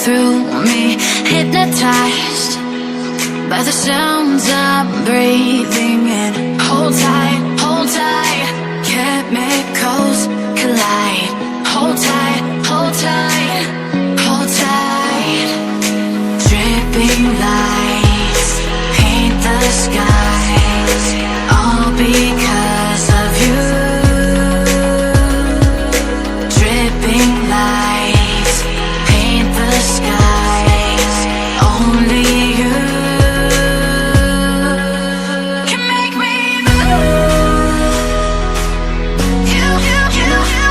through me, hypnotized by the sounds I'm breathing in. Hold tight, chemicals collide. Hold tight, hold tight, hold tight. Dripping lights paint the skies, all because of you. Dripping lights paint the skies, only you can make me move. You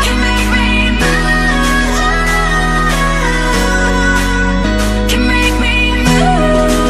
can make me move. Can make me move.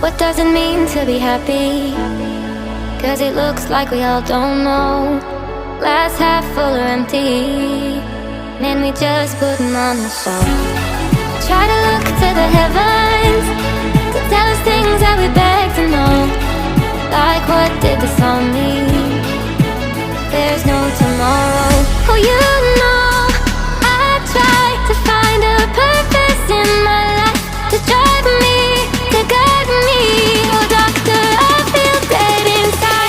What does it mean to be happy? 'Cause it looks like we all don't know. Glass half full or empty, man, we just putting on a show. Try to look to the heavens to tell us things that we beg to know. Like, what did this all mean? There's no tomorrow. Oh, you know, I try to find a purpose in my life, to drive me, to guide me. Oh, doctor, I feel dead inside.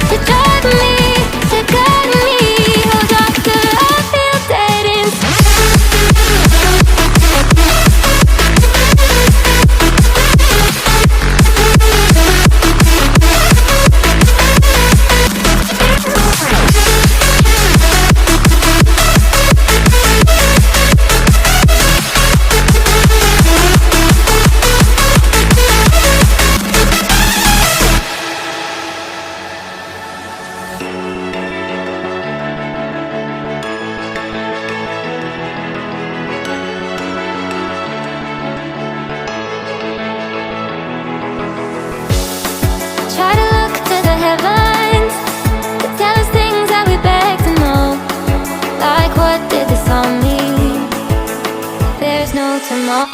To drive me, to guide me. Oh, doctor, I feel dead inside. Try to look to the heavens to tell us things that we beg to know. Like, what did this all mean? There's no tomorrow.